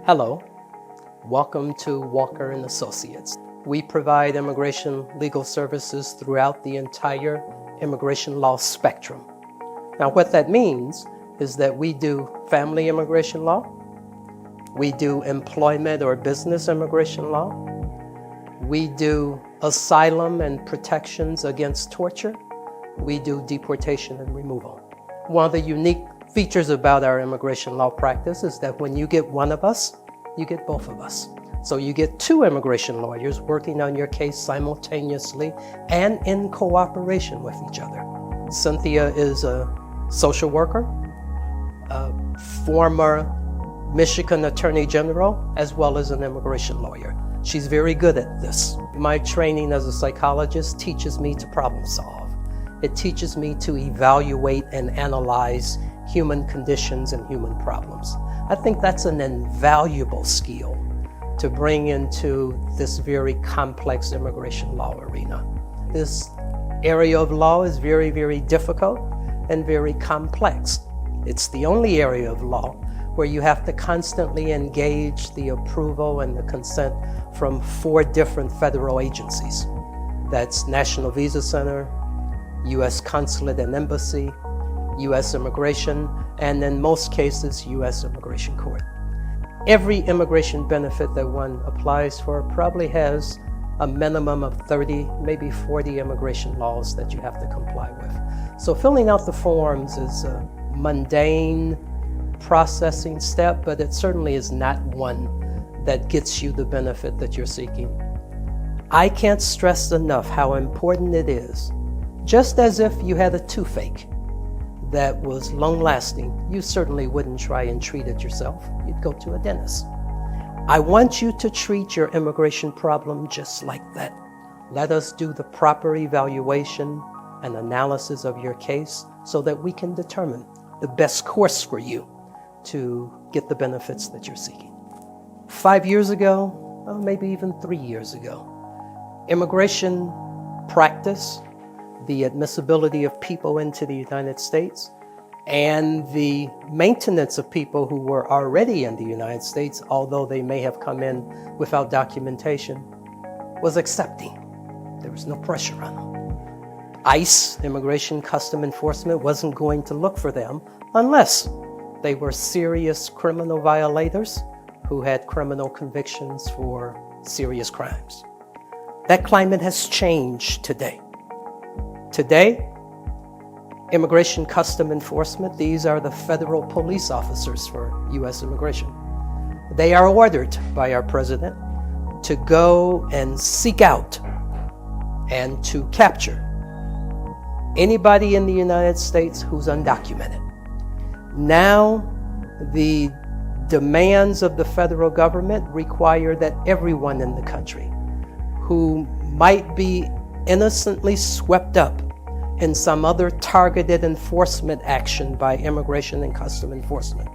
Hello, welcome to Walker & Associates. We provide immigration legal services throughout the entire immigration law spectrum. Now what that means is that we do family immigration law, we do employment or business immigration law, we do asylum and protections against torture, we do deportation and removal. One of the unique features about our immigration law practice is that when you get one of us, you get both of us. So you get two immigration lawyers working on your case simultaneously and in cooperation with each other. Cynthia is a social worker, a former Michigan Attorney General, as well as an immigration lawyer. She's very good at this. My training as a psychologist teaches me to problem solve. It teaches me to evaluate and analyze human conditions and human problems. I think that's an invaluable skill to bring into this very complex immigration law arena. This area of law is very, very difficult and very complex. It's the only area of law where you have to constantly engage the approval and the consent from 4 different federal agencies. That's National Visa Center, U.S. Consulate and Embassy, U.S. Immigration, and in most cases, U.S. Immigration Court. Every immigration benefit that one applies for probably has a minimum of 30, maybe 40 immigration laws that you have to comply with. So filling out the forms is a mundane processing step, but it certainly is not one that gets you the benefit that you're seeking. I can't stress enough how important it is. Just as if you had a toothache that was long-lasting, you certainly wouldn't try and treat it yourself. You'd go to a dentist. I want you to treat your immigration problem just like that. Let us do the proper evaluation and analysis of your case so that we can determine the best course for you to get the benefits that you're seeking. 5 years ago, or maybe even 3 years ago, immigration practice, the admissibility of people into the United States, and the maintenance of people who were already in the United States, although they may have come in without documentation, was accepting. There was no pressure on them. ICE, Immigration Custom Enforcement, wasn't going to look for them unless they were serious criminal violators who had criminal convictions for serious crimes. That climate has changed today. Today, Immigration Custom Enforcement, these are the federal police officers for U.S. immigration. They are ordered by our president to go and seek out and to capture anybody in the United States who's undocumented. Now, the demands of the federal government require that everyone in the country who might be innocently swept up in some other targeted enforcement action by Immigration and Custom Enforcement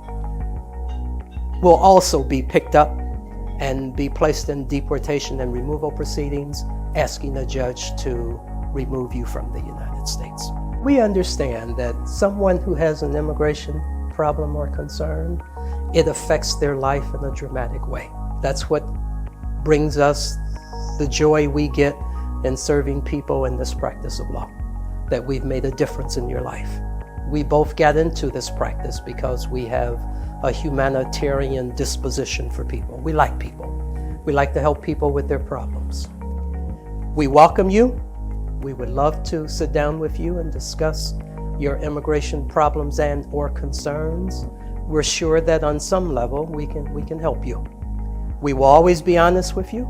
will also be picked up and be placed in deportation and removal proceedings, asking a judge to remove you from the United States. We understand that someone who has an immigration problem or concern, it affects their life in a dramatic way. That's what brings us the joy we get in serving people in this practice of law, that we've made a difference in your life. We both got into this practice because we have a humanitarian disposition for people. We like people. We like to help people with their problems. We welcome you. We would love to sit down with you and discuss your immigration problems and or concerns. We're sure that on some level we can help you. We will always be honest with you.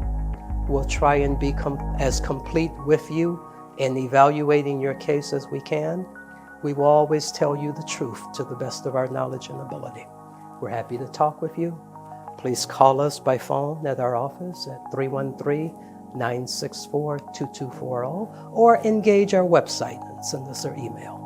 We'll try and be as complete with you in evaluating your case as we can. We will always tell you the truth to the best of our knowledge and ability. We're happy to talk with you. Please call us by phone at our office at 313-964-2240 or engage our website and send us our email.